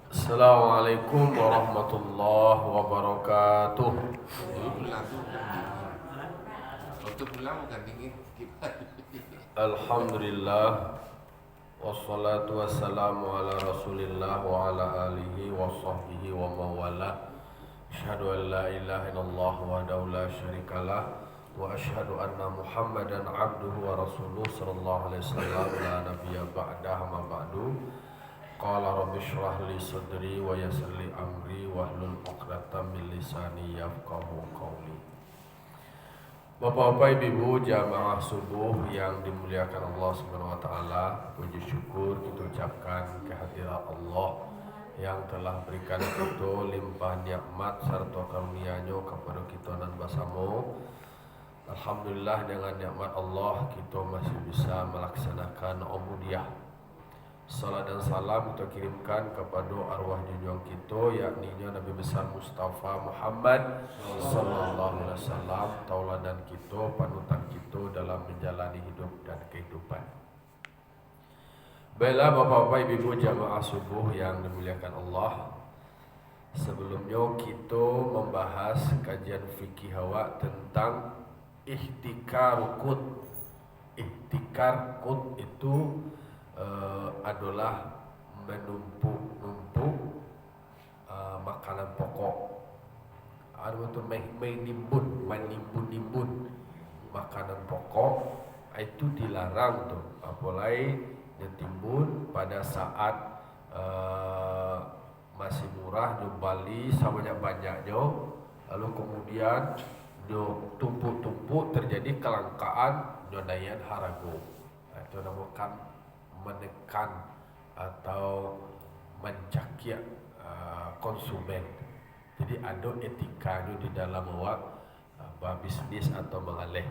Assalamualaikum warahmatullahi wabarakatuh. Dulu pulang tuh dingin. Waktu pulang bukan dingin, gimana? Alhamdulillah wassalatu wassalamu ala Rasulillah wa ala alihi wa sahbihi wa mawala. Asyhadu an la ilaha illallah wahdahu la syarikalah wa asyhadu anna Muhammadan abduhu wa rasuluh sallallahu alaihi wasallam la nabiyya ba'dahu ma ba'du. Qala rabbi shrah li sadri wa yassir li amri wahlul 'uqdatam min lisani yafqahu qawli. Bapak-bapak, Ibu-ibu jamaah subuh yang dimuliakan Allah Subhanahu wa taala, puji syukur kita ucapkan kehadirat Allah yang telah berikan kita limpah nikmat serta karunia-Nya kepada kita nan basamo. Alhamdulillah dengan nikmat Allah kita masih bisa melaksanakan ubudiyah. Salam dan salam kita kirimkan kepada arwah junjungan kita, yakni Nabi besar Mustafa Muhammad sallallahu alaihi wasallam, tauladan kita, panutan kita dalam menjalani hidup dan kehidupan. Baiklah Bapak-bapak, Ibu-ibu jamaah subuh yang dimuliakan Allah. Sebelumnya kita membahas kajian fikih awak tentang ihtikar qut. Ihtikar qut itu adalah menumpuk-numpuk makanan pokok. Ada betul menimbun makanan pokok itu dilarang tuh. Apalagi ditimbun pada saat masih murah jumbali sebanyak-banyaknya, lalu kemudian tumpuk-tumpuk terjadi kelangkaan nyodayan harago. Itu namakan menekan atau mencakik konsumen. Jadi ada etika di dalam bisnis atau mengalih.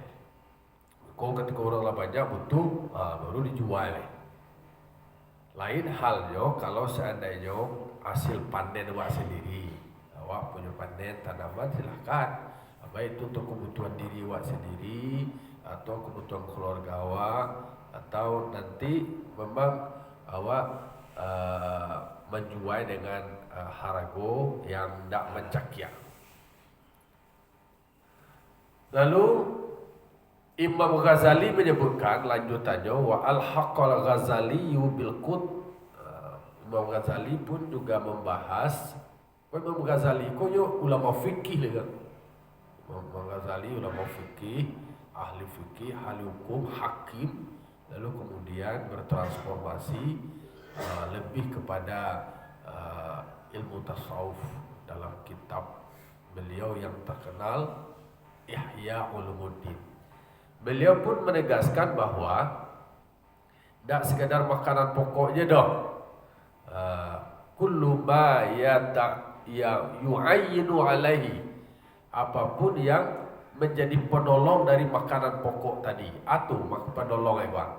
Kau ketika orang lah banyak butuh baru dijual. Lain halnya kalau seandainya hasil panen awak sendiri, awak punya panen tanaman silakan. Baik itu untuk kebutuhan diri awak sendiri atau kebutuhan keluarga awak, atau nanti memang awak menjual dengan harga yang tidak mencakik. Lalu Imam Ghazali menyebutkan lanjutannya wa al-haqqal Ghazali bil qut. Imam Ghazali pun juga membahas. Imam Ghazali koyo ulama fikih lega. Imam Ghazali ulama fikih, ahli fikih, ahli hukum, hakim. Lalu kemudian bertransformasi lebih kepada ilmu tasawuf dalam kitab beliau yang terkenal Ihya Ulumuddin. Beliau pun menegaskan bahwa tidak sekadar makanan pokoknya dong. Kullu ma yu'ayyinu alaihi, apapun yang menjadi penolong dari makanan pokok tadi, atau penolong bang,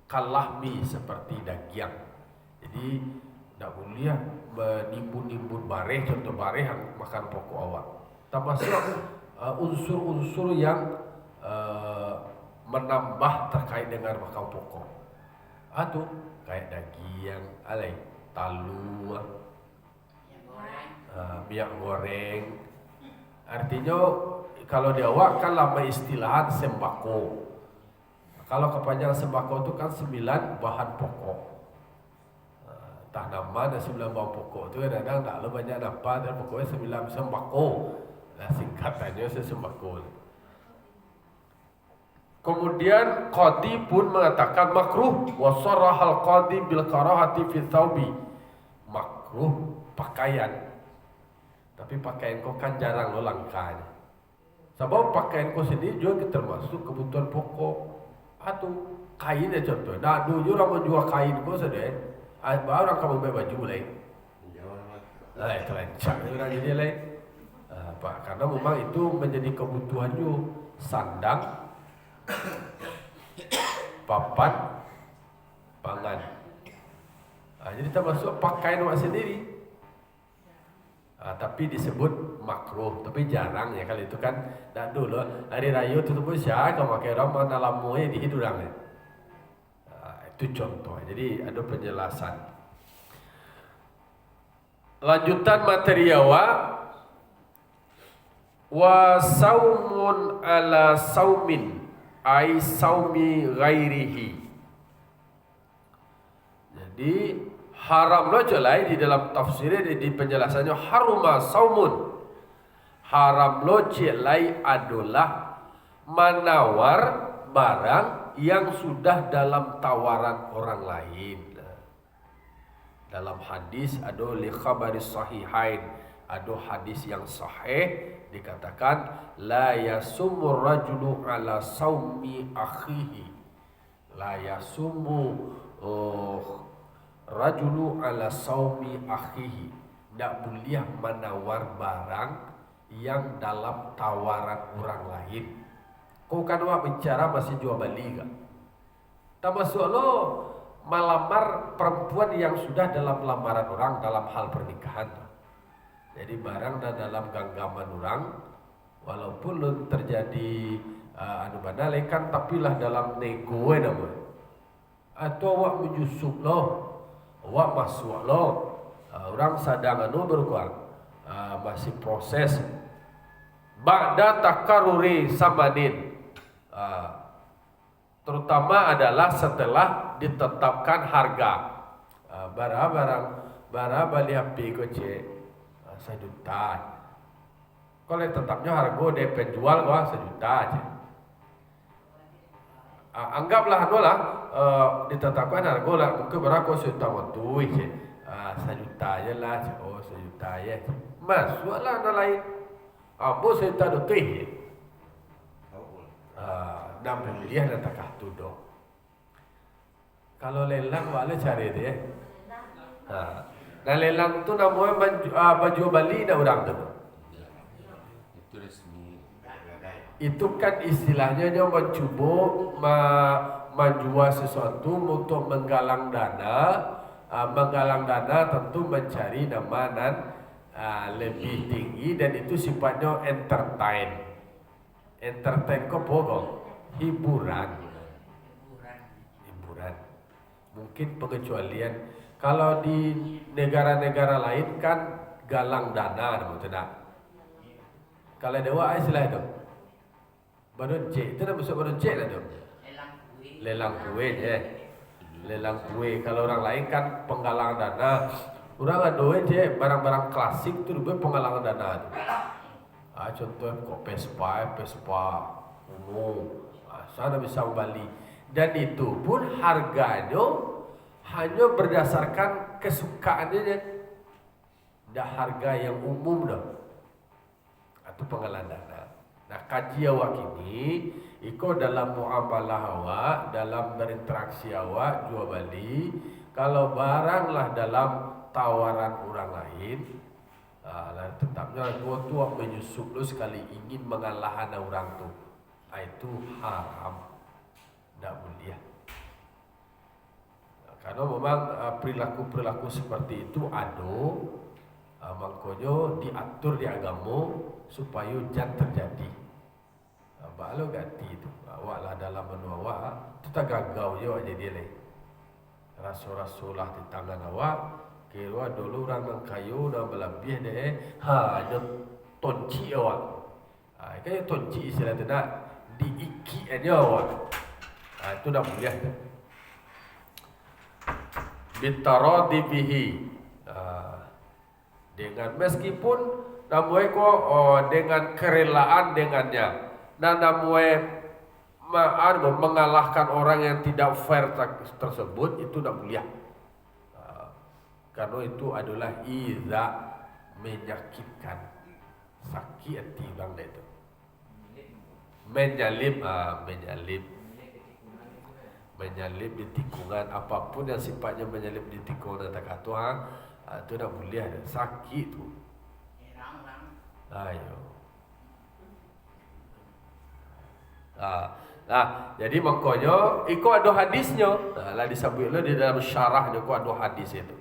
kalahmi seperti daging. Jadi tidak boleh menimbun-nimbun bareh, contoh bareh yang makan pokok awak. Termasuk unsur-unsur yang menambah terkait dengan makan pokok. Atau kayak daging, alai, talu, minyak goreng. Artinya kalau di awak kan lama istilahan sembako. Kalau kepanjangan sembako itu kan 9 bahan pokok. Tanaman dan 9 bahan pokok itu kadang-kadang tak lo banyak dapat, dan pokoknya 9 sembako. Nah singkatannya sembako. Kemudian qadi pun mengatakan makruh wa sarahal qadi bil karahati fi thawbi. Makruh pakaian. Tapi pakaian kau kan jarang lo langkahnya. Sebab pakaian kau sendiri juga termasuk kebutuhan pokok. Atau kain ya contoh. Nah dulu orang menjual kain kau sedih. Baru orang kamu beli baju lain. Kelancang orang jadi lain. Karena memang itu menjadi kebutuhannya, sandang, papan, pangan. Jadi termasuk pakaian awak sendiri. Tapi disebut makruh, tapi jarang ya kali itu kan. Dan dulu hari raya tutup usia kau pakai orang mana lamunya di hidurang. Itu contoh. Jadi ada penjelasan. Lanjutan materi wa saumun ala saumin ai saumi ghairihi. Jadi haram lo jelai di dalam tafsirnya di penjelasannya haruma saumun. Haram lo jelai adalah menawar barang yang sudah dalam tawaran orang lain. Dalam hadis ada li khabaris sahihain, ada hadis yang sahih dikatakan la yasumur rajulu ala saumi akhihi. La yasumu rajulu ala saumi akhihi. Tidak boleh menawar barang yang dalam tawaran orang lain. Kau kan bicara masih jual beli kan? Tak masuk lo melamar perempuan yang sudah dalam lamaran orang dalam hal pernikahan. Jadi barang dah dalam genggaman orang, walaupun lo terjadi lekan, tapi lah dalam nego nama. Atau awak menyusup lo, awak masuk lo, orang sadang berkuat, masih proses. Ba'da takaruri samanin. Terutama adalah setelah ditetapkan harga. Barang beli api kocek 1 juta. Kalau tetapnya harga dia penjual 1 juta aja. Anggaplah ditetapkan harga lah mungkin berapa 1 juta waktu je. 1 juta aja lah. Oh 1 juta ya. Masuklah ada lain. Apa 1 juta lebih. Dan pembelian dan takah tudung. Kalau lelang boleh cari dia. Dan lelang tu namanya baju bali dah orang tu. Itu resmi. Itu kan istilahnya dia mencuba menjual sesuatu untuk menggalang dana. Menggalang dana tentu mencari nama dan lebih tinggi dan itu sifatnya entertain. Entertain kok pokok hiburan. Mungkin pengecualian kalau di negara-negara lain kan galang dana tidak. Kalau dewa istilah itu baru C itu dah masuk baru C lah tu. Lelang kue je. Lelang kue. Kalau orang lain kan penggalangan dana. Orang ada je barang-barang klasik tu lebih penggalangan dana tu. Contohnya kok Vespa sana bisa Bali dan itu pun harganya hanya berdasarkan kesukaannya dah harga yang umum dah atau penggalangan dana. Nah kaji awak ini ikut dalam muamalah awak, dalam berinteraksi awak jual beli, kalau baranglah dalam tawaran orang lain tetapnya gua tua menyusup lu sekali ingin mengalahkan orang tu. Itu haram, tidak boleh. Karena memang perilaku-perilaku seperti itu ada, makanya diatur di agama supaya jangan terjadi. Balau ganti itu, awaklah dalam menawar, kita gagal je awak jadi leh. Rasul-rasulah di tangan awak, kira dulu orang yang kayu dan berlebih deh, ada tonci awak. Kan tonci istilah tu nak diiki aja awak. Itu dah boleh. Bitaradi bihi. Dengan meskipun namanya kok dengan kerelaan dengannya. Dan namanya mengalahkan orang yang tidak fair tersebut itu dah boleh. Karena itu adalah iza menyakitkan, sakit hati bang itu. Menyalip di tikungan apapun yang sifatnya menyalip di tikungan kata Tuhan itu dah boleh ada sakit tu. Ayo. Jadi makanya ikut ada hadisnya. Lah disebutlah di dalam syarahnya kok ada hadis itu.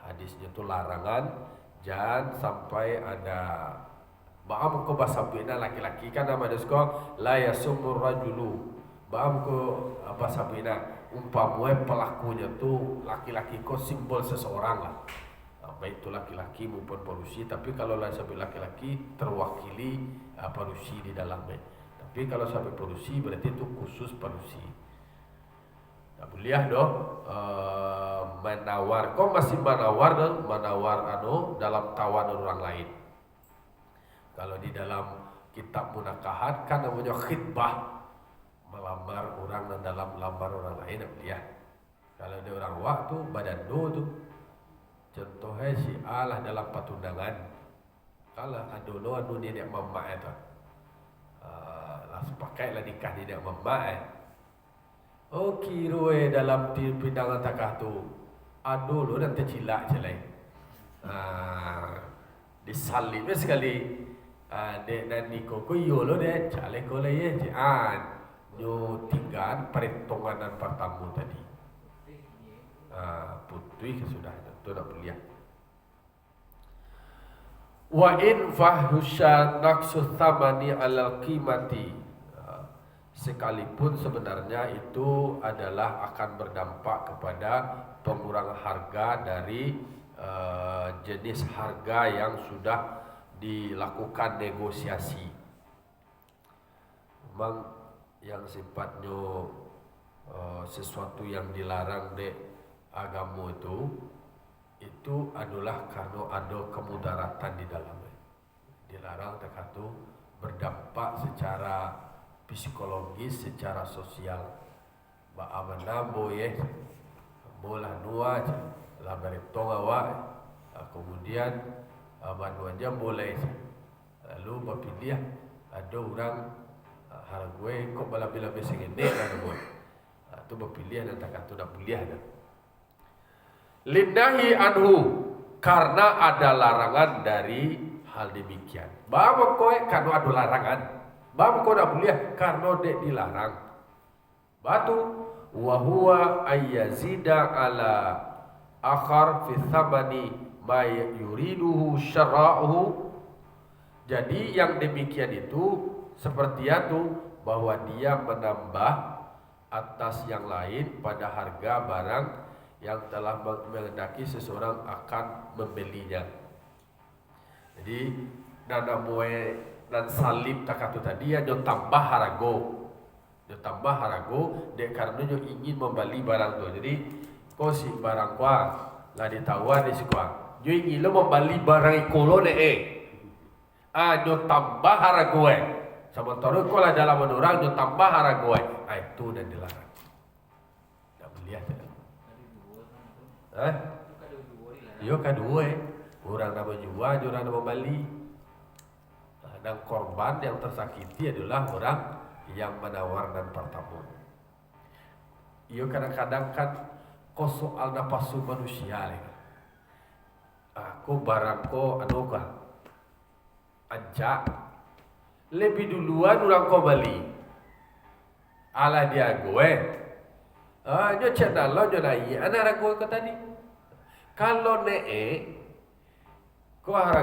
Hadisnya tu larangan jangan sampai ada Baam ko basabina laki-laki kan nama desko la yasumur rajulu. Baam ko basabina umpamanya pelakunya tu laki-laki ko simbol seseorang lah. baik itu laki-laki maupun parusi. Tapi kalau sampai laki-laki terwakili parusi di dalamnya. Tapi kalau sampai parusi berarti itu khusus parusi. Tak boleh dong menawar. Kau masih menawar dalam tawan orang lain. Kalau di dalam kitab munakahat kan namanya khitbah, melamar orang dan dalam lamar orang lain, tak boleh. Kalau ada orang wak tu badan tu, contohnya si A lah dalam patundangan. Kalau ada lo ni dia mamak itu, lah sepakai lah nikah dia mamak. Oh kira dalam pindangan takah tu, ada lo dan tercilak celai. Disalib sekali. Dek dan niko ko yo lo dek cale ko le ye nyo tinggal perhitungan pertama tadi. Putih sudah itu nak beliau. Wa in fahusha naqsu thamani alal qimati, sekalipun sebenarnya itu adalah akan berdampak kepada pengurangan harga dari jenis harga yang sudah dilakukan negosiasi. Memang yang sifatnya sesuatu yang dilarang di agama itu adalah karena ada kemudaratan di dalamnya. Dilarang terkatu berdampak secara psikologis, secara sosial. Ba'amana boye bola nuaj la beretong awak, kemudian bantuan dia boleh. Lalu berpilih ada orang hargai kok bala-bala besengene kan boy. Tu berpilih dan tak kata nak boleh dah. Linahi anhu, karena ada larangan dari hal demikian. Bahawa kau karena ada larangan. Bahawa kau nak boleh karena dia dilarang. Batu wahwa ayyazida ala akhar fi thamani ma yuriduhu syara'uhu. Jadi yang demikian itu seperti itu, bahwa dia menambah atas yang lain pada harga barang yang telah menghendaki seseorang akan membelinya. Jadi nana moe dan salib takatu tadi dia tambah harago. Dia tambah harago dek karena dia ingin membeli barang tu. Jadi kau si barang kuah lah ditawar di sikuah. Dia ingin lo membeli barang ikolo ne dia tambah harago sementara kau lah dalam orang dia tambah harago itu dan dilarang. Tak boleh ada. Yo kedua orang nak menjual, orang nak membeli. Dan korban yang tersakiti adalah orang yang menawar dan pertama. Yo kadang-kadang kan kau soal nafsu manusia ni. Aku barangko kah ajak lebih duluan orang kau beli. Ala dia gue. Nyo channel lo nyo nai ana rago ko tadi. Kalau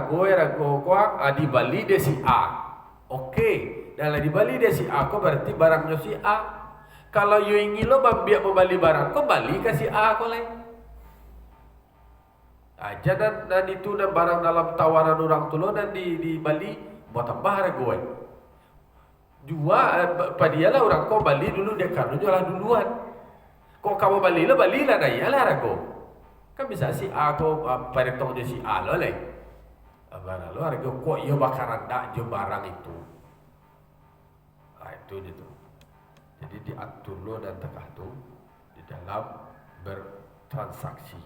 ko rago ko di Bali de si A. Okey, dalam di Bali de si A ko berarti barangnya si A. Kalau you ingin lo biar membeli barang ko bali ke si A ko le. Aja dan itu dan barang dalam tawaran orang tu lo dan di Bali buat tambah rago. Jua padialah orang ko bali dulu dia karena jualan duluan. Kok kamu bali lah dah iyalah rago. Kan bisa si A ko peretong dia si A lo le. Barang lo rago kok iyo bakaran dak jo barang itu. Itu itu. Jadi diatur lo dan tekah tu di dalam bertransaksi.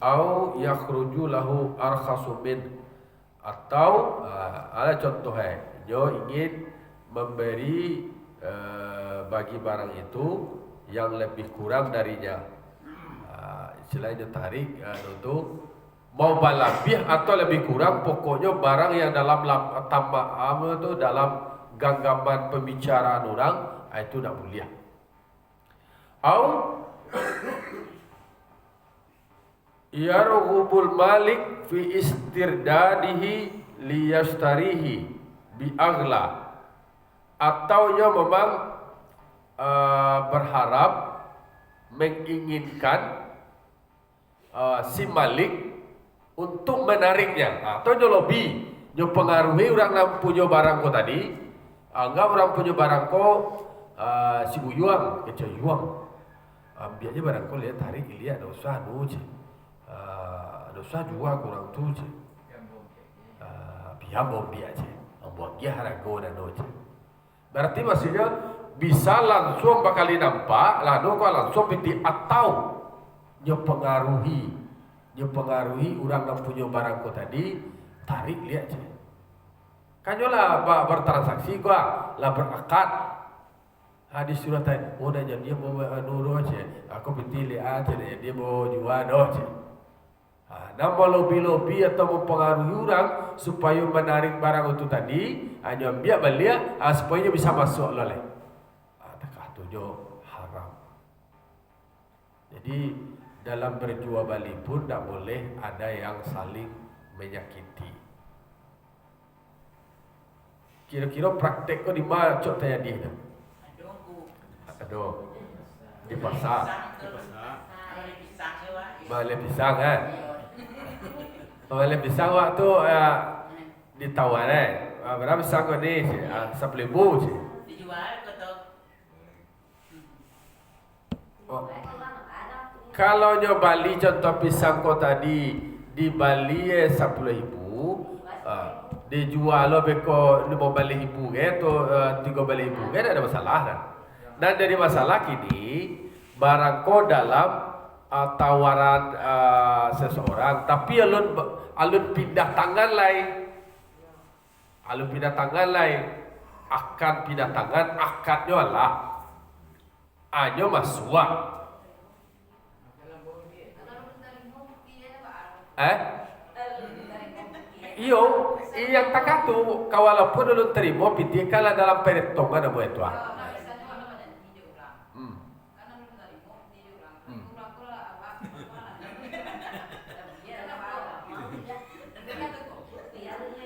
Au yakhruju lahu arkhasu min, atau ada contohnya dia ingin memberi bagi barang itu yang lebih kurang darinya. Istilahnya tarik untuk mau balabih atau lebih kurang, pokoknya barang yang dalam tambah itu dalam genggaman pembicaraan orang itu tak boleh. Au yarghubul malik fi istirdadihi liyashtarihi bi aghla, atau dia memang berharap menginginkan si Malik untuk menariknya atau nyolobi pengaruhi orang yang punya barang ko tadi. Anggap orang punya barang ko si Buyuang kecil Yuang biarnya barang ko lihat tarik lihat dosa je dosa juga kurang tu je biar bom dia je buat dia harago dan doje. Berarti maksudnya bisa langsung bakal nampak lalu kau langsung piti atau pengaruhi orang yang punya barang ko tadi tarik lihat je kan lah bertransaksi gua lah berakad hadis surat tadi dan dia mau nurut je aku piti lihat je dia mau jual doje. Nama lobi-lobi atau mempengaruhi orang supaya menarik barang itu tadi hanya biar belia supaya bisa masuk loleh. Adakah itu haram? Jadi dalam berjual beli pun tidak boleh ada yang saling menyakiti. Kira-kira praktek kau di mana cok tanya dia? Aduh, di pasar. Balai pisang kan? Balai pisang waktu ditawar berapa pisang kau ni? 10,000 je. Dijual betul. Kalau nyo Bali contoh pisang kau tadi di Bali 10,000, dijual lo beko 15,000 ke atau 13,000 ke ada masalah kan? Dan dari masalah kini barang kau dalam tawaran seseorang, tapi alun pindah tangan lain, akan pindah tangan akadnya lah, hanya masuk. Iyo, yang tak tu, walaupun ulun terima, piti kalau dalam perhitungan apa itu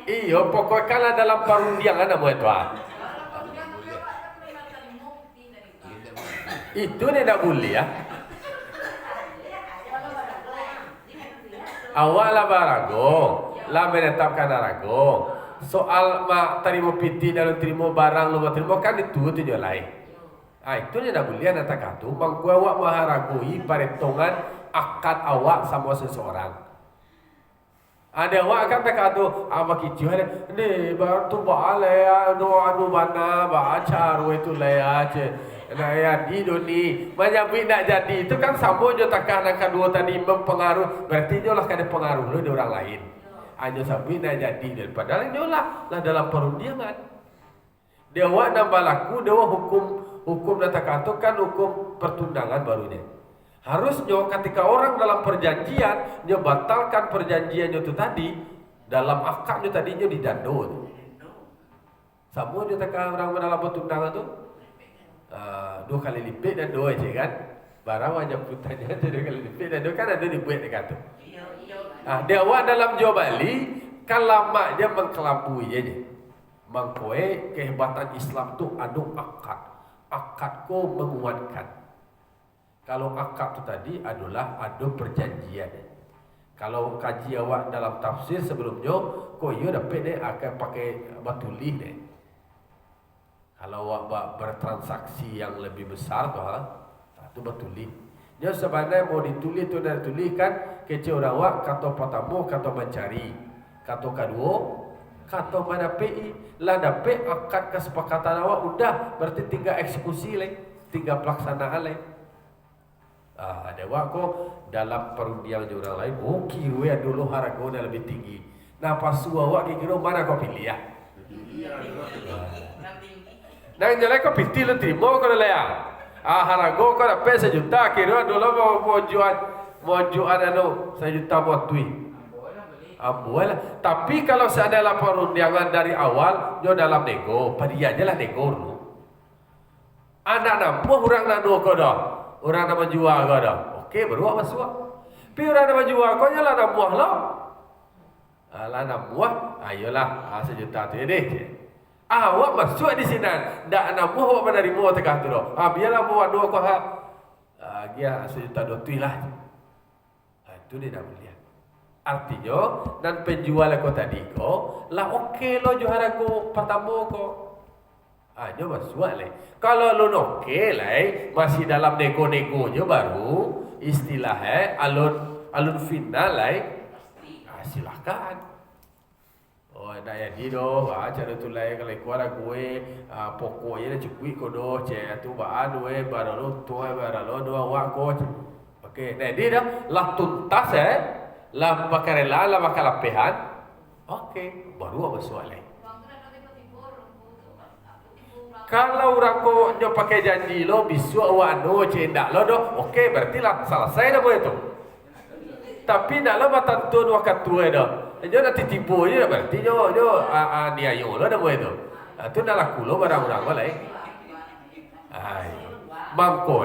Iyo, pokoknya kalau dalam perundiangan apa itu itu tidak boleh ya. Awak lah barago, lah menetapkan arago. Soal terima piti dan terima barang lu terima kan itu je lain. Itu tidak boleh nanti katu. Mangku awak maharagoi perhitungan akad awak sama seseorang. Ada awak kan katu, apa kicau ada. Ni baru tu balik anu mana baca itu lah aja. Nah ya di dunia banyak tidak jadi itu kan sama je takkan angka dua tadi mempengaruh berarti dia lah kena pengaruh lu di orang lain. Hanya sampai tidak jadi daripada dia lah dalam perundiangan. Dia awak nambah laku dia hukum kata kan hukum pertundangan barunya. Harusnya ketika orang dalam perjanjian dia batalkan perjanjiannya itu tadi dalam akadnya tadinya didandut. Sama dia takkan orang dalam pertundangan tu 2 kali lipat dan 2 je kan. Barang wajib putanya 2 kali lipat dan 2 kan ada dibuat dekat tu. Dia awak dalam jual bali kan lama dia mengkelabui je. Mangkoe kehebatan Islam tu adu akad. Akad ko menguatkan. Kalau akad tu tadi adalah adu perjanjian. Kalau kaji awak dalam tafsir sebelumnya, ko ia dapat ni akan pakai batulih ni. Kalau awak bertransaksi yang lebih besar tu batulih. Dia sebenarnya mau ditulis tu dan tuliskan kecil orang awak kata pertama kata mencari, kata kedua kata mana PI lah dapat akad kesepakatan awak udah berarti tinggal eksekusi lagi, tinggal pelaksanaan lagi. Ada awak ko dalam perundian orang lain, kira dulu harga lebih tinggi. Nah pas awak kira mana kau pilih ya? Nah jelek kau pilih lu terima kau le ya. Harga kau dapat 1 juta kira dulu mau jual anu 1 juta buat tui. Boleh. Tapi kalau seandainya perundangan dari awal, dia dalam nego, pada aja lah nego dulu. Anak nampu orang nak dua kau dah, orang nak menjual kau dah. Okey, baru apa suak. Tapi orang nak menjual kau je lah nak buah lah. Lah nak buah, ayolah 1 juta tu deh. Awak masuk di sini, dak nak buah awak menerima tegak tu dah. Biarlah buah dua kau dia 1 juta 2 tui lah. Itu Itu dia nak beli. Artinya dan penjual ko tadi ko lah okey lo juara ko pertama ko. Aja masuk lah. Kalau lo okey lah masih dalam nego-nego je baru istilah alun final lah. Silakan. Oh dah jadi doh, cara tu lah kalau kuara gue pokoknya cukup ko doh tu bahan we baru lo tu baru lo doa awak ko. Okey, nah dia dah lah tuntas lah pakai rela lah pakai lapihan. Okey, baru apa soal lain. Kalau orang ko nyo pakai janji lo bisu awak no cendak lo doh, okey berarti lah selesai dah boleh tu. Tapi nak lo batantun wakat tua dah. Nyo nak tipu je dah berarti nyo niayo lo dah boleh tu. Tu dah laku lo barang-barang lo lain. Mangko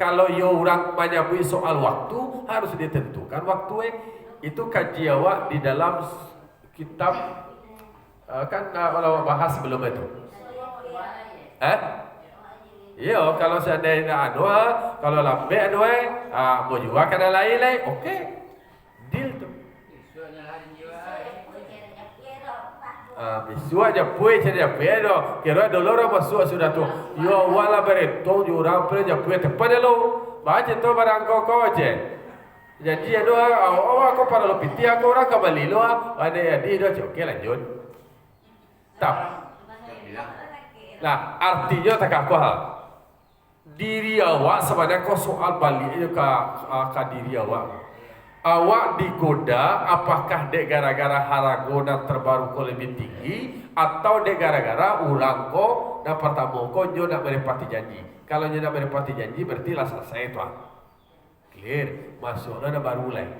kalau yo orang menyambut soal waktu harus ditentukan waktu itu kaji awak di dalam kitab kan kalau bahas sebelum itu. Iya kalau seandainya kalau lambe mau juga kena lain okey deal tu. Besok aja puai saja pero kira dolor masuk sudah tu. Yo wala beretong jurang pre ja puai tepat lo. Baca tu barang kau je. Jadi aku para lo piti aku orang kembali lo ada di do okey lanjut. Nah, artinya tak aku diri awak sebenarnya kau soal balik ke diri awak. Awak digoda apakah dek gara-gara harago dan terbaru kau lebih tinggi atau dek gara-gara ulang kau dan pertama kau nyo nak menepati janji. Kalau nyo nak menepati janji berarti lah selesai tu. Clear, masuk dah baru lain.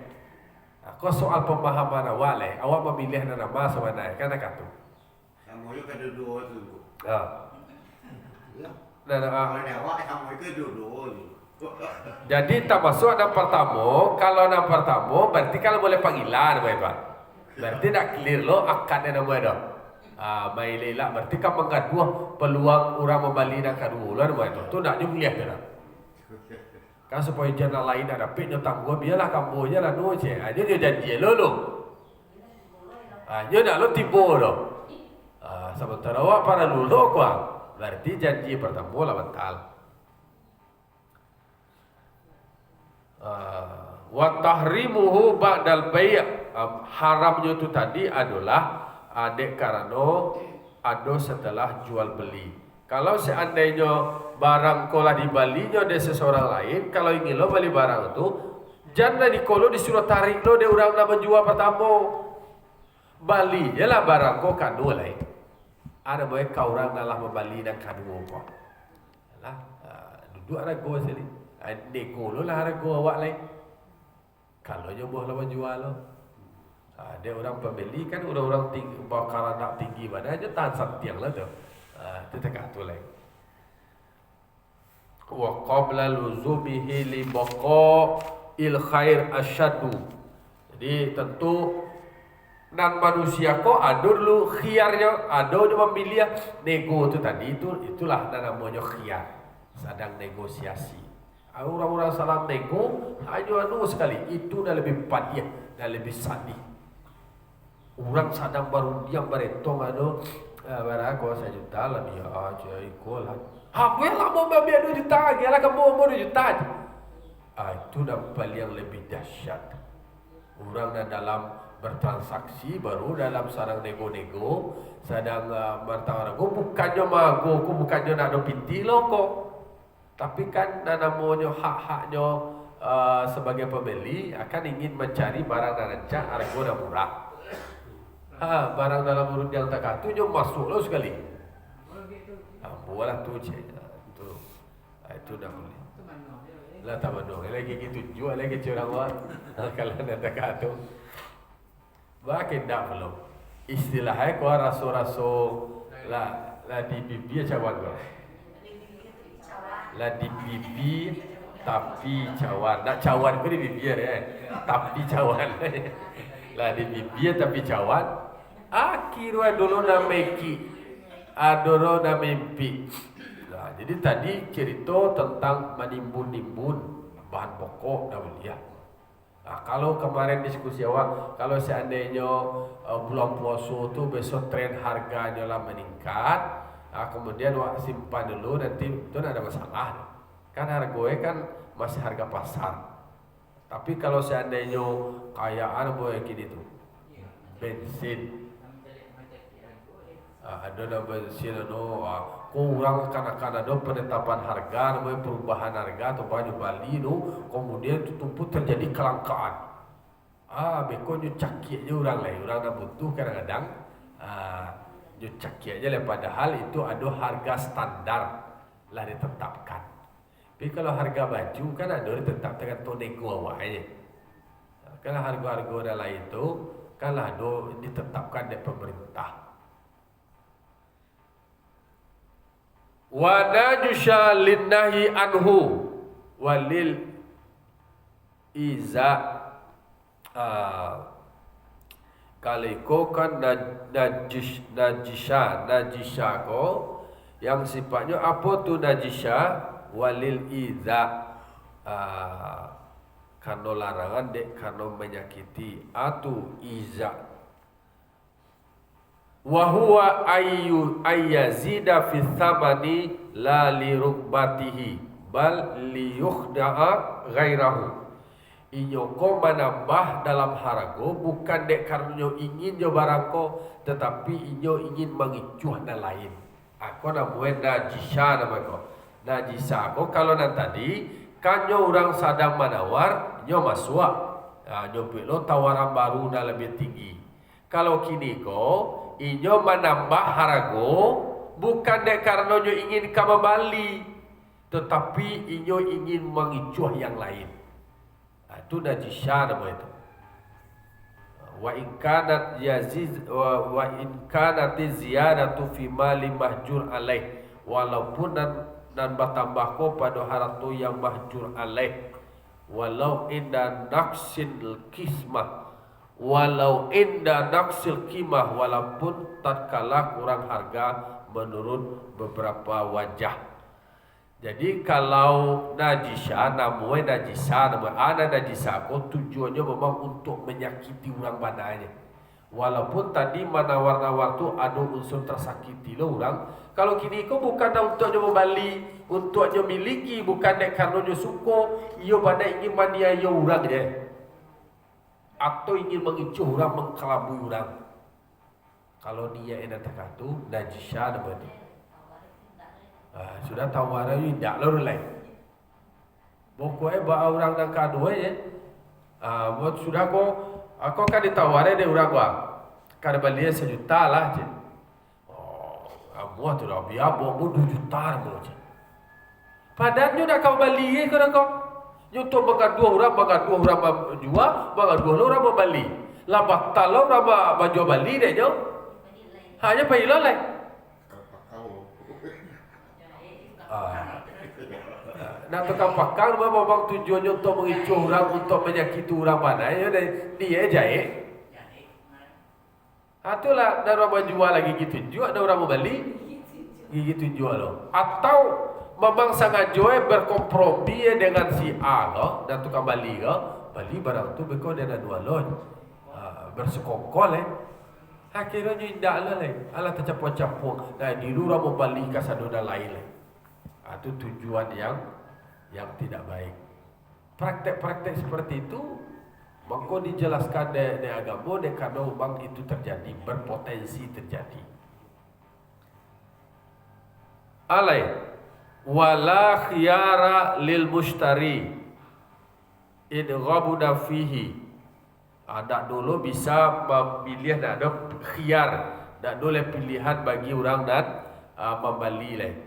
Kau soal pemahaman awak awak memilih nama sebenarnya kan nak tu. Kamu juga ada dua tu. Jadi tak masuk ada pertama. Kalau ada pertama berarti kalau boleh panggilan berarti nak clear lo akadnya nama dah. Mailela berarti kan menggaduh peluang orang membali nak kedua lah nama itu. Tu nak jumlah dah. Kan supaya jangan lain ada pin nyotang gua biarlah kamu je lah no je. Aja dia janji lo. Aja nak lo tibo lo. Sementara awak para lulu kuang berarti janji pertama lah batal. Wa tahrimuhu ba'dal bai' haramnya itu tadi adalah adek karena ada setelah jual beli. Kalau seandainya barang kolah dibalinya dari seseorang lain, kalau ingin lo beli barang itu jangan dikolo disuruh tarik lo dia orang nak menjual pertama. Bali je lah barang ko kado lain. Ada boleh kau orang dalam membali dan kado ko. Lah duduk ada go sini. Nego lo lah harga awak lain. Kalau je boleh lah menjual lo. Dia orang pembeli kan orang-orang tinggi bakaran nak tinggi mana aja tahan santiang lah tu. Itu tak tu lain. Wa qabla luzumihi li baqa'il khair asyadu. Jadi tentu dan manusia ko ada dulu khiyarnya, ada je memilih nego tu tadi itulah namanya khiyar. Sedang negosiasi. Orang-orang salah nego hanya sekali itu dah lebih padiah dan lebih sadih. Orang sedang baru diam beretong barang kau 1 juta lebih aja ikut lah. Apa lah mau biar 2 juta lagi lah kamu mau 2 juta aja. Itu dah paling yang lebih dahsyat. Orang dah dalam bertransaksi baru dalam sarang nego-nego sedang bertawar. Bukannya mago, bukannya nak ada pinti lo kok. Tapi kan namanya hak-haknya sebagai pembeli akan ingin mencari barang dan rancak harga dah murah. Barang dalam urut yang tak katu je masuk lo sekali. Buatlah tu je. Itu dah boleh. Lah tak benar. Lagi gitu jual lagi curang awak. Kalau nak tak katu. Bahkan tak belum. Istilahnya kau raso-raso lah di bibir cawan kau. Lah di bibir tapi cawan. Nak cawan kau di bibir tapi cawan. Lah di bibir tapi cawan. Akhirnya dulu nak meki, adoro nak mimpi. Nah, jadi tadi cerita tentang menimbun-nimbun bahan pokok dah mulia. Nah, kalau kemarin diskusi awak, kalau seandainya bulan puasa tu besok tren harganya lah meningkat, kemudian awak simpan dulu nanti itu tidak ada masalah. Kan harganya kan masih harga pasar. Tapi kalau seandainya kayaan boleh gini tu, bensin, ada bensin kurang akan ada penetapan harga, namanya perubahan harga atau banyak Bali tu, kemudian tumpuk terjadi kelangkaan. Beko nyucaki aja orang lain, orang nak butuh kadang-kadang nyucaki aja lah, padahal itu ada harga standar lah ditetapkan. Tapi kalau harga baju kan ada ditetapkan tu nego awak aja. Kalau harga-harga lain itu kan ada ditetapkan oleh pemerintah. Wa najusha linnahi anhu walil iza kaliko kan najisha ko yang sifatnya apa tu najisha walil iza karena larangan dek karena menyakiti atau iza wa huwa ayyazida fi thamani la li rukbatihi bal li yukhda'a ghairahu. Inyo ko menambah dalam harga bukan dek karena ingin jo barangko, tetapi inyo ingin mengicuh dan lain. Aku namanya najisha namanya. Najisha ko kalau nan tadi kanyo orang sadang menawar nyo masuk. Nyo pilo tawaran baru dah lebih tinggi. Kalau kini ko inyo menambah harga bukan dek karena inyo ingin kembali, tetapi inyo ingin mengicuh yang lain. Itu najisha nama itu. Wa in kanat ziyadatu fi mali mahjur alaih, walaupun dan bertambah ko pada harta yang mahjur alaih, walau inda naqsil qismah, walaupun tatkala kurang harga menurut beberapa wajah. Jadi kalau najisha namanya najisha, ada najisha ko tujuannya memang untuk menyakiti orang badanya. Walaupun tadi menawar-nawar tu ada unsur tersakiti lo orang. Kalau kini ko bukan untuknya membali, untuknya miliki, bukan dek karena dia suka, ia pada ingin maniaya orang je, atau ingin mengicu orang, mengkelabui orang. Kalau dia enak terkatu najisha namanya. Sudah tawaran ini tak lalu lain. Pokoknya bawa orang dan kadua ya. Buat sudah aku akan ditawarin deh orang gua. Kalau beli 1 juta lah je. Buat tu dah biar bawa 2 juta mulu je. Padahal dah kau beli ke kau. Nyuto bagat 2 orang jual, bagat 2 orang membeli. Lah batal orang baju beli deh jo. Hanya payah lain. Nak tukang pakar memang tujuannya untuk mengicu orang, untuk menyakiti orang pandai, dia jahit. Itulah ada orang jual lagi gitu jual, ada orang membeli gitu jual lo. Atau memang sangat jual berkompromi dengan si A lo dan tukang beli barang tu bekau dia ada 2 lo, bersekongkol akhirnya tidak lah alah tercampur-campur. Nah di luar membeli kasadoda lain itu tujuan yang tidak baik. Praktek-praktek seperti itu maka dijelaskan di agama karena memang itu terjadi, berpotensi terjadi. Alai wala khiyara lil mushtari in ghabuna fihi. Tak dulu bisa memilih, tak ada khiyar, tak boleh pilihan bagi orang dan membeli lain.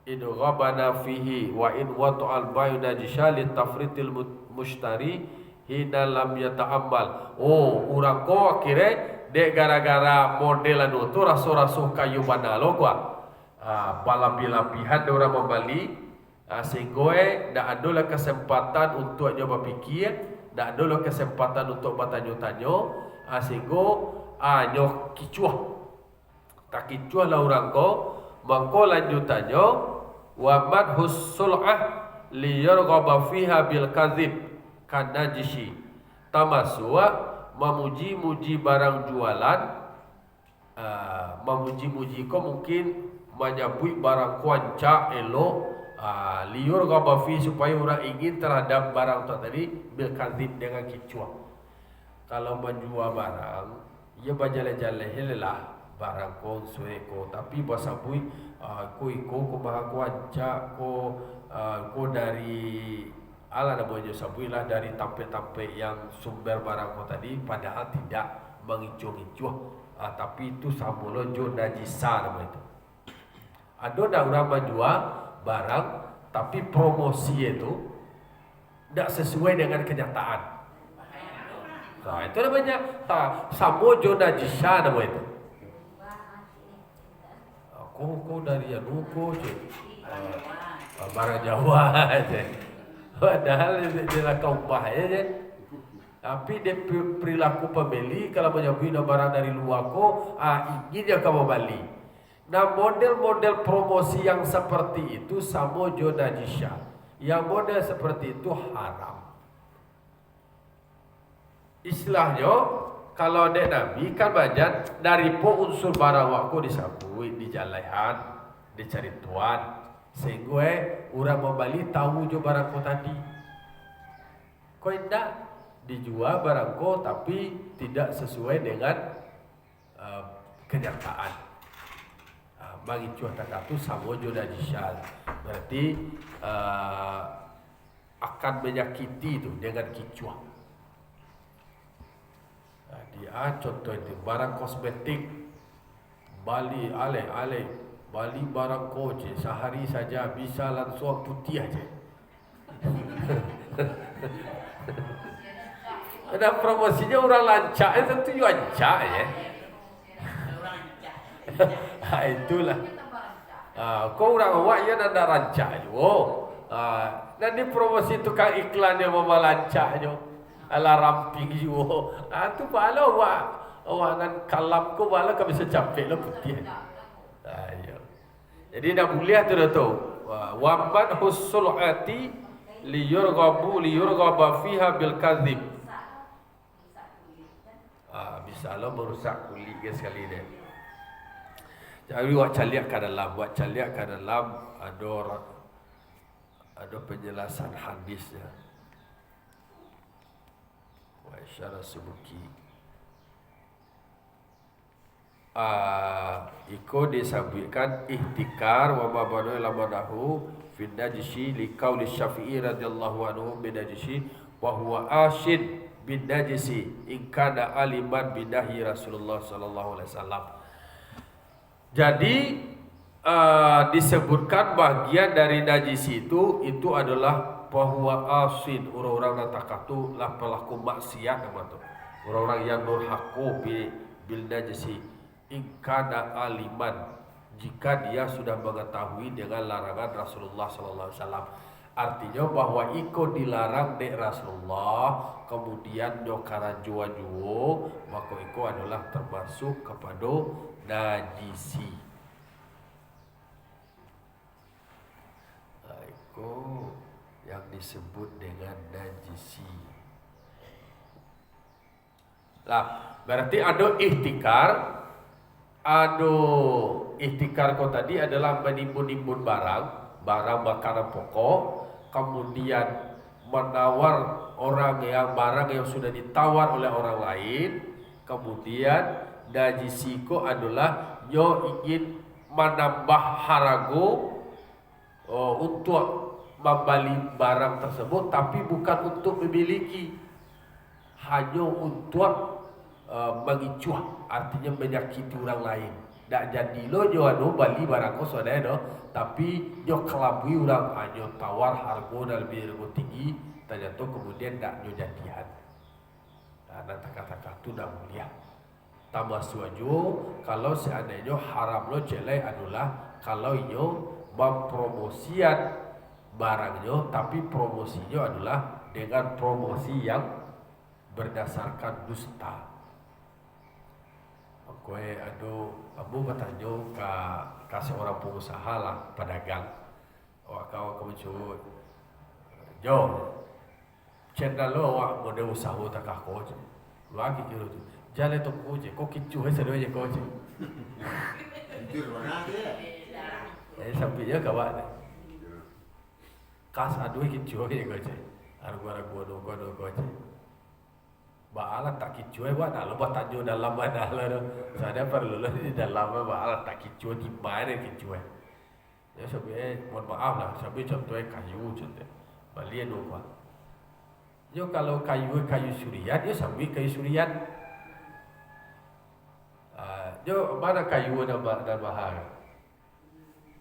In ghabana fihi wa in wata'al bayu najisha li tafritil mushtari hina lam yata'ammal. Orang ko akhirnya dek gara-gara model anu tu raso-raso kayu banalo gua. Balapi-lapihan orang membeli sehingga dak ada kesempatan untuk nyoba pikir, dak ada kesempatan untuk bertanya-tanya, sehingga nyo kicuah. Tak kicuah lah orang ko, maka lanjutannya wa madhus sul'ah liyarghaba fiha bil kadzib kanajisi tamasua memuji-muji barang jualan, memuji-muji ko mungkin menyabui barang kuanca elok, liur gabafi supaya orang ingin terhadap barang tu tadi bil kadzib dengan kicuah. Kalau menjual barang, ia berjalan-jalan helalah barang ko suai ko, tapi basabui ko bahagia kuanca ko dari ala namanya sabui lah dari tampil-tampil yang sumber barang ko tadi, padahal tidak mengicuh-icuh, tapi itu samula jo najisa nama itu. Ada dah orang menjual barang tapi promosi itu tidak sesuai dengan kenyataan. Nah, itu namanya samo jo najisa nama itu. Kau dari Yanuko je, barang Jawa je. Padahal dia kaupah je. Tapi dia perilaku pembeli kalau menyabui barang dari luar ko, ingin dia kau balik. Nah, model-model promosi yang seperti itu samo jo najisya. Yang model seperti itu haram. Istilahnya kalau dek Nabi kan banyak dari po unsur barang waktu disabui, dijalahan, dicari tuan, sehingga orang membeli tahu jo barang ko tadi. Kau tidak dijual barang ko tapi tidak sesuai dengan kenyataan. Bagi cuah takatu sama jo najisya, berarti akan menyakiti itu dengan kicuah. Dia contoh itu barang kosmetik, bali ale bali barang koje sehari saja bisa langsung putih aja. Ada promosinya orang lancak itu lancak ya. Itulah. Kau orang awak ya nanda rancak jo. Nanti promosi tukang iklan yang mau lancak jo. Ala ramping jo. Tu bala awak nan kalam ko bala ka bisa capek lah putih. Ayo. Jadi dah mulia tu. Wa man husulati liyurgaba fiha bil kadzib. Bisa lo merusak kulit ke sekali dia. Jadi buat caliak ke dalam ada penjelasan hadisnya. Wa isyara subuki. Iko disabitkan ihtikar wa mabanu lamanahu fi najisi li qauli Syafi'i radhiyallahu anhu bi najisi wa huwa asyid bin najisi in kana aliman bidahi Rasulullah sallallahu alaihi wasallam. Jadi disebutkan bagian dari najis itu adalah bahwa asid orang-orang natakatu lah pelaku maksiat nama tu. Orang-orang yang durhaku bil najisi ingkana aliman jika dia sudah mengetahui dengan larangan Rasulullah sallallahu alaihi wasallam. Artinya bahwa ikut dilarang dek Rasulullah kemudian nyokara jua-juo maka ikut adalah termasuk kepada najisi. Itu yang disebut dengan najisi. Lah, berarti ada ihtikar kau tadi adalah menimbun-nimbun barang makanan pokok, kemudian menawar barang yang sudah ditawar oleh orang lain, kemudian najisiko adalah yo ingin menambah harago untuk membeli barang tersebut, tapi bukan untuk memiliki, hanya untuk mengicuah, artinya menyakiti orang lain. Tak jadi lo jo beli barang ko saudara, tapi jo kelabui orang hanya tawar harga dan lebih tinggi, ternyata kemudian tak jo jadian. Nah, kata-kata itu dah mulia. Tambah suaju kalau seandainya haram lo jelai adalah kalau yo mempromosian barangnya, tapi promosinya adalah dengan promosi yang berdasarkan dusta. Kowe abu bertanya ke seorang pengusaha lah, pedagang. Kau mencuri, jo, channel lo awak model usaha tak kau je. Lagi kira tu. Jalan tu kau je. Kau kicu sedoi je kau je. Jujur mana dia? Sampai je kawan. Kas aduh kicu je kau je. Argo kau je. Baalat tak kicu buat dah. Lepas tajuk dalam mana lah. Saya perlu lah di dalam baalat tak kicu di mana kicu. Ya sampai mohon maaf lah. Sampai contohnya kayu contoh. Balian dua. Yo kalau kayu surian, yo sambil kayu surian. Yo mana kayu dan bahar?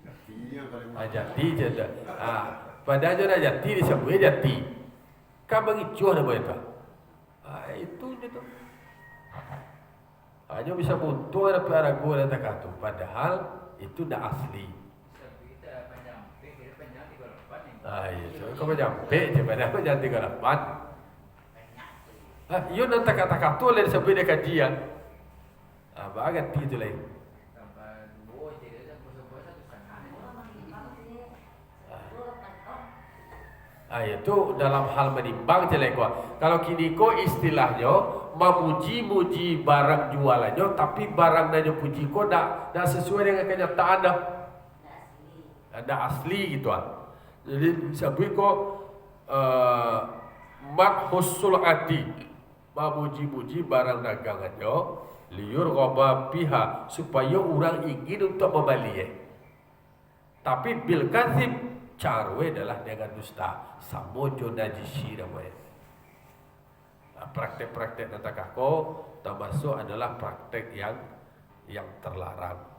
Jatinya paling. Jati je dah. Pada je dah jati disebut jati. Kan mengicuh nama itu. Itu je tu. Hanya bisa buntung ada piarago dan tak tu. Padahal itu dah asli. Iya, kau menyampaikan je pada aku jangan 38. Iyo nanti kata-kata tu oleh sebut dia kajian. Bagat itu lain. Itu dalam hal menimbang je lain kau. Kalau kini kau istilahnya memuji-muji barang jualannya, tapi barang nanya puji kau dah sesuai dengan kenyataan dah. Dah asli gitu ah. Jadi sabui ko madhusul ati memuji-muji barang dagangannya liur ghaba piha supaya orang ingin untuk membeli. Tapi bil kadzib carwe adalah dengan dusta samojo najisi namanya. Praktek-praktek natakako termasuk adalah praktek yang terlarang.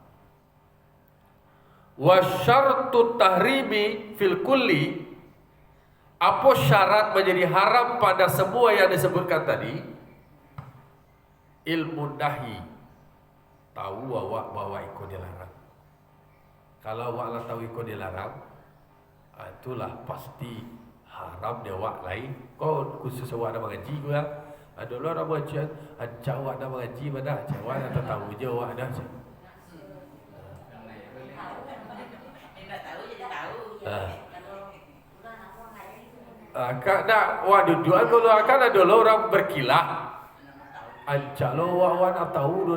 Wa syartu tahrimi fil kulli, apa syarat menjadi haram pada semua yang disebutkan tadi? Ilmu nahi, tahu bahwa ikut dilarang. Kalau awak lah tahu ikut dilarang, itulah pasti haram dia awak lain. Kau khusus awak nak mengaji kau ya. Ada orang mengaji, ajak awak nak mengaji mana? Awak nak tahu je awak dah. Nak wak duduk kalau akan ada orang berkilah. Ajak lo wak nak tahu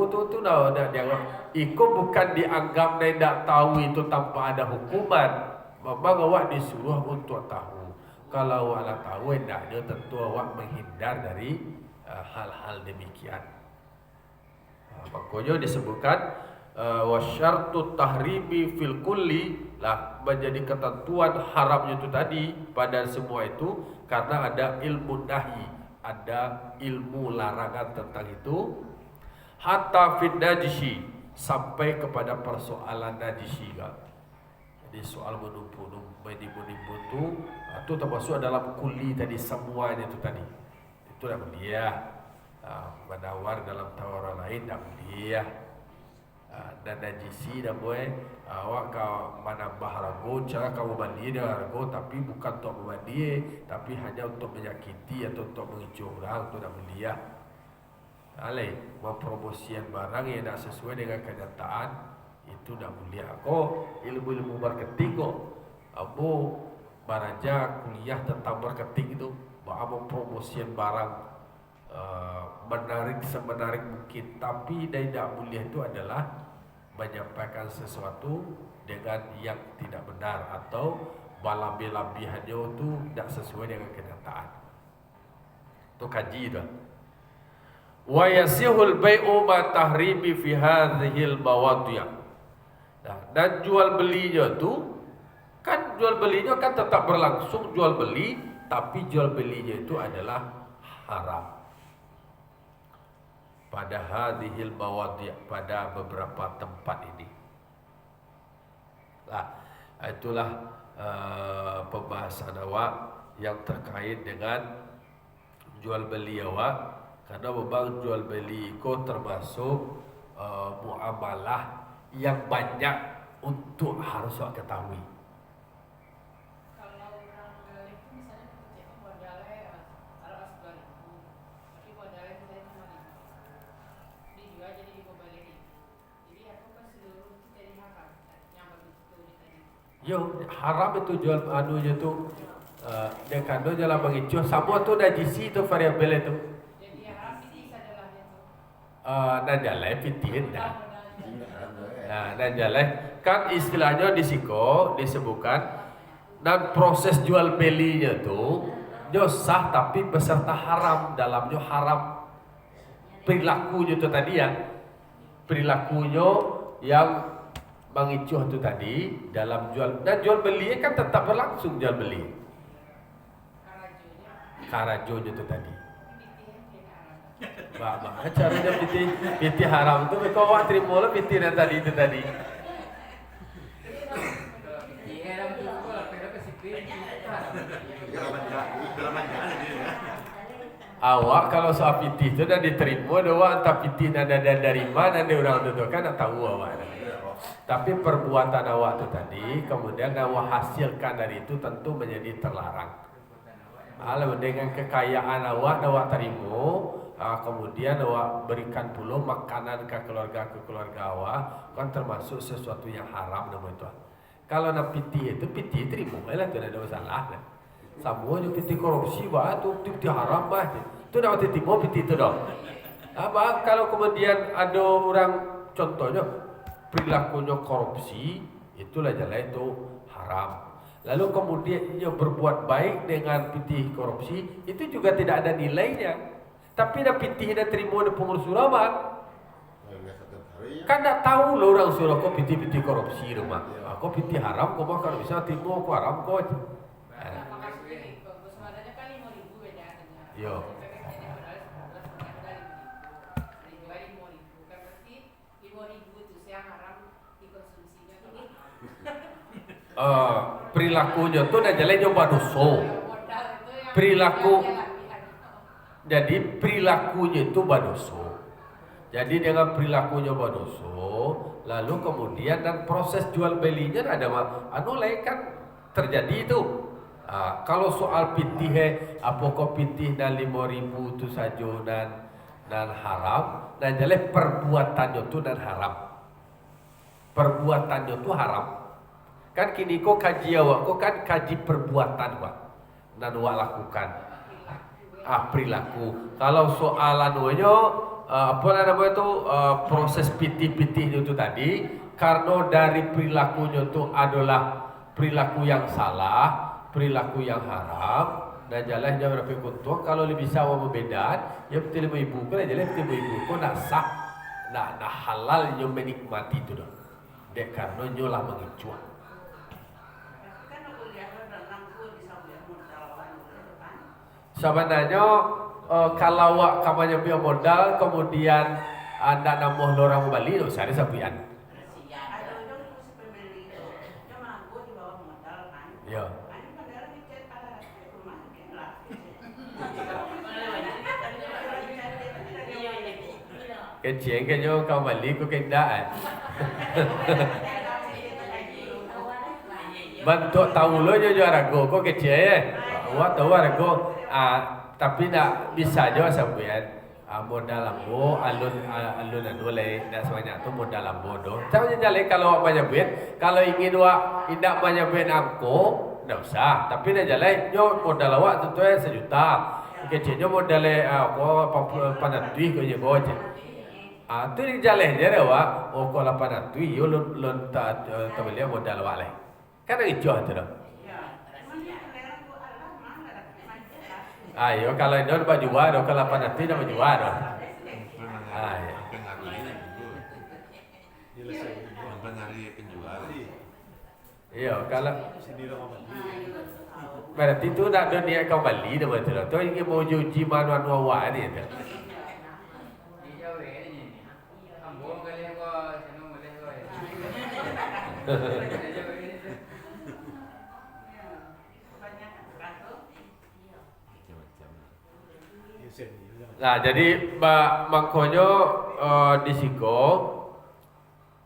tu dah dia. Ikut bukan dianggap dia tak tahu itu tanpa ada hukuman. Memang awak disuruh untuk tahu. Kalau awak nak tahu hendaknya tentu awak menghindar dari hal-hal demikian. Makanya disebutkan wasyartu tahrimi fil kulli lah menjadi ketentuan haramnya itu tadi pada semua itu karena ada ilmu nahi, ada ilmu larangan tentang itu. Hatta fid najisi, sampai kepada persoalan najisi kan. Jadi soal menimbu itu termasuk dalam kulli tadi semuanya itu tadi. Itu dah dia menawar dalam tawaran lain dah dia. Dan najisi dah boleh awak kau menambah rago cara kau membeli dia rago tapi bukan untuk membeli tapi hanya untuk menyakiti atau untuk mengicu orang tu dah beli ya. Alai mempromosikan barang yang tak sesuai dengan kenyataan itu dah boleh. Kau ilmu-ilmu marketing kau abu baraja kuliah tentang marketing itu bahawa mempromosikan barang menarik semenarik mungkin, tapi yang tidak boleh itu adalah menyampaikan sesuatu dengan yang tidak benar atau balabih-labihannya itu tidak sesuai dengan kenyataan. Itu kaji dah. Wa yasihul bai'u ma tahrimi fi hadhil mawadhi'. Dan jual belinya tu kan jual belinya kan tetap berlangsung jual beli, tapi jual belinya itu adalah haram. Pada hadhil mawadhi', pada beberapa tempat ini. Itulah pembahasan awak yang terkait dengan jual beli awak. Karena memang jual beli itu termasuk muamalah yang banyak untuk harus awak ketahui. Yo, haram itu jual anunya tu Dia kandung jalan mengicu sama tu dah jisi tu variabel itu. Nah jalan pitin dah. Nah jalan kan istilahnya di siko disebutkan dan proses jual belinya tu dia sah tapi beserta haram, dalamnya haram perilakunya tu tadi ya, perilakunya yang mengicuh tu tadi dalam jual dan jual beli kan tetap berlangsung jual beli. Karajonya tu tadi. Bah caranya piti haram tu kau awak terima lah piti yang tadi itu tadi. Awak kalau soal piti tu dah diterima doa entah piti ada dari mana ada orang tu kan tak tahu awak. Tapi perbuatan awak tu tadi kemudian awak hasilkan dari itu tentu menjadi terlarang. Lalu dengan kekayaan awak terima, kemudian awak berikan pula makanan ke keluarga awak, kan termasuk sesuatu yang haram nama itu. Kalau nak piti itu piti terima lah, tidak ada masalah. Semua tu piti korupsi, bah tu piti haram bah. Tu dah terima piti itu dah. Bah kalau kemudian ada orang contohnya perilakunya korupsi, itulah jalan itu haram. Lalu kemudian ia berbuat baik dengan pitih korupsi, itu juga tidak ada nilainya. Tapi dah pitih dah terima di pengurus surabaya. Kan tak tahu loh orang surau kau pitih korupsi rumah. Kau pitih haram, kau makan bisa terima kau haram kau. Yo. Perilakunya tu dah jalan coba dosa. Perilaku jadi perilakunya itu badoso. Jadi dengan perilakunya badoso, lalu kemudian dan proses jual belinya ada lain kan terjadi itu. Kalau soal pitih apakah pitih dan 5.000 itu saja dan haram, dan jalan perbuatannya itu dan haram. Perbuatannya itu haram. Kan kini kau kaji awak, kau kan kaji perbuatan awak dan awak lakukan perilaku. Kalau soalan apa namanya itu proses pitih-pitihnya itu tadi, karena dari perilakunya itu adalah perilaku yang salah, perilaku yang haram, dan jalan jauh lebih kuntung. Kalau lebih sama membeda, ya betul ibu kau jalan betul ibu kau nak sah, nak halal yang menikmati itu dah. Dek karena nyolah mengicuah. Sebenarnya kalau awak kampanye biar modal kemudian anda nambah orang Bali, usah ada sapian. Ya. Kecil kenyo kau Bali ku kendaan. Bentuk tahu lo jo rago kok kecil ya. Awak tahu rago. Tapi tak bisa juga sampean modal lambo alun lain tak sebanyak tu modal lambo doh. Tahu jalan kalau awak banyak duit, kalau ingin awak tidak banyak duit angko, tak usah. Tapi nak jalan, yo modal awak tu 1 juta. Kecilnya modal apa 800 kau je kau je. Tu di jalan je awak, kau 800 yo lon tak beli modal awak lain. Kan itu tu dah. Ayo kalau ini dapat juara, kalau 800 dapat juara. Ayo. Mempengaruhi penjual. Iya, kalau berarti itu nak ada niat kau beli dah betul. Tu ingin mau cuci manuan awak ni tu. Nah, jadi makanya di siko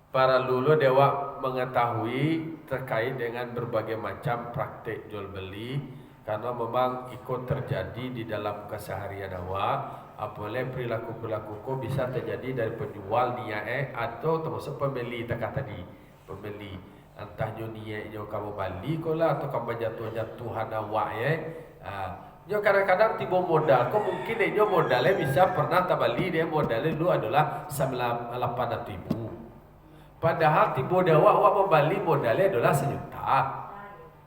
para lulu dewa mengetahui terkait dengan berbagai macam praktik jual beli karena memang ikut terjadi di dalam keseharian awak. Apalagi perilaku-perilaku kau bisa terjadi dari penjual niat atau termasuk pembeli tadi pembeli entah niatnya kamu balik kau lah atau kamu jatuhan awak Yo kadang-kadang tiba modal, kok mungkin dia modalnya bisa pernah tabali dia modalnya dulu adalah 800.000. Padahal tiba dawa awak membali modalnya adalah 1 juta.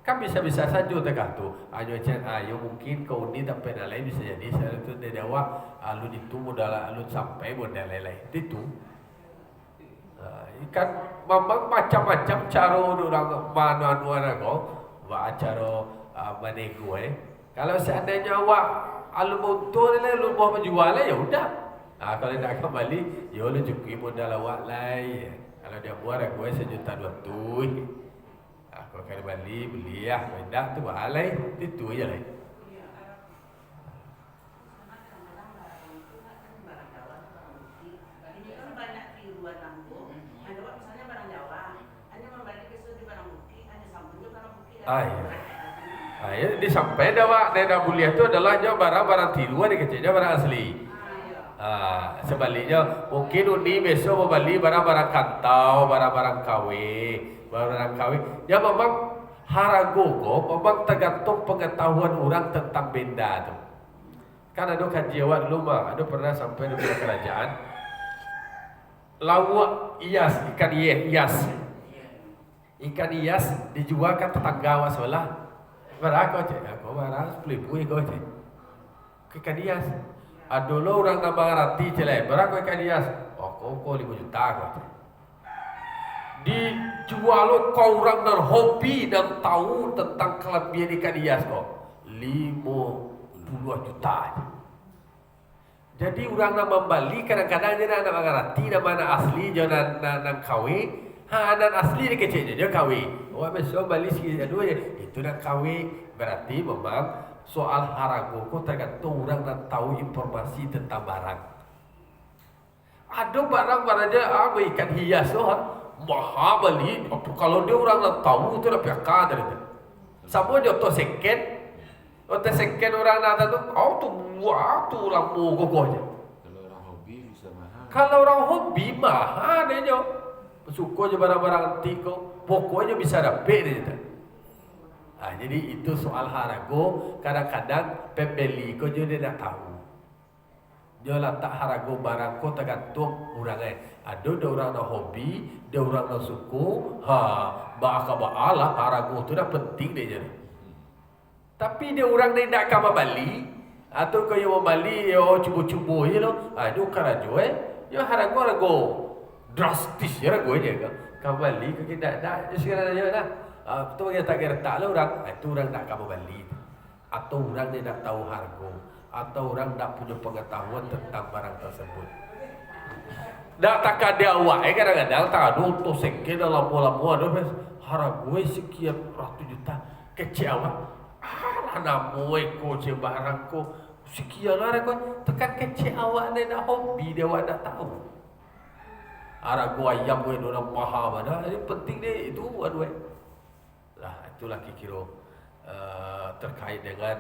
Kan bisa-bisa saja tergantung. Ayo mungkin kau ni tak pernah lain bisa jadi saya tu dia dawa alun itu modal alun sampai modalnya lain itu. Ikan memang macam-macam cara orang mana kau, cara menego. Kalau seandainya awak alun motor ni, alun mau menjualnya ya udah. Kalau nak kembali, ya lu cukup modal awak lain. Kalau dia buat gue 1.200.000. Kalau kembali beli benda tu balai itu aja lah. Ya disampaikan dah dah buliah itu adalah barang-barang tiruan dikecilnya barang asli. Sebaliknya mungkin undi besok mau beli barang-barang kantau, barang-barang KW. Ya memang harago kok memang tergantung pengetahuan orang tentang benda tu. Kan ada kaji awak dulu mah, ada pernah sampai di kerajaan lawak ias, ikan hias dijual kan tetangga awak sebelah. Berapa cik? Aku barang 10.000 kau cik. Ikan hias. Dulu orang nama rati cik. Berapa ikan hias? Kau 5 juta kau cik. Dijual kau orang dan hobi dan tahu tentang kelebihan ikan hias kau 52 juta. Jadi orang nak membeli kadang-kadang dia nak mengerti nama asli jangan nak kawin. Anak asli dia kecil je kawin. Besok beli sikit aduh itu nak kawin. Berarti memang soal harago kau tergantung orang nak tahu informasi tentang barang. Ada barang-barang aja ikan hias mahal beli. Kalau dia orang nak tahu tu dah pihak dari itu. Sama je auto second orang nak tu, tu buat tu orang mogok aja. Kalau orang hobi bisa mahal. Kalau orang hobi mahal dia suka je barang-barang antik kau, pokoknya bisa dapat dia. Jadi itu soal harago. Kadang-kadang pembeli kau je dia nak tahu. Dia letak harago barang kau tergantung orang Ada orang nak hobi, ada orang nak suka. Ba'ala harago tu dah penting dia jadi. Tapi dia orang ni nak kamu bali atau kau yang mau bali cuba-cuba je lo. Itu karajo ya harago drastis ya ragu aja kan. Kamu bali ke kita dah sekarang aja dah. Tu bagi tak kereta lah orang. Itu orang nak kamu bali. Atau orang ni nak tahu harga. Atau orang nak punya pengetahuan tentang barang tersebut. Dak tak ada awak kadang-kadang tak ada untuk sekian dalam bola-bola ada harga sekian ratus juta kecil awak. Namu ko je barang ko sekian lah ko tekan kecil awak ni nak hobi dia awak nak tahu. Harga ayam gue orang mahal mana. Jadi penting dia itu aduh. Lah itulah kira terkait dengan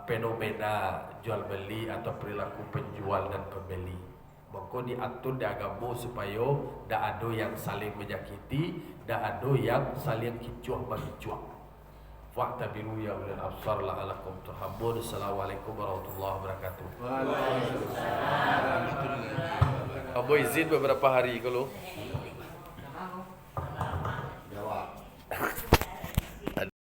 fenomena jual beli atau perilaku penjual dan pembeli. Maka diatur di agama supaya tak ada yang saling menyakiti, tak ada yang saling kicuah mengicuah. Fa'tabiru ya ulil absar la'alakum turhamun. Assalamualaikum warahmatullahi wabarakatuh. Waalaikumsalam. Abu izin beberapa hari kalau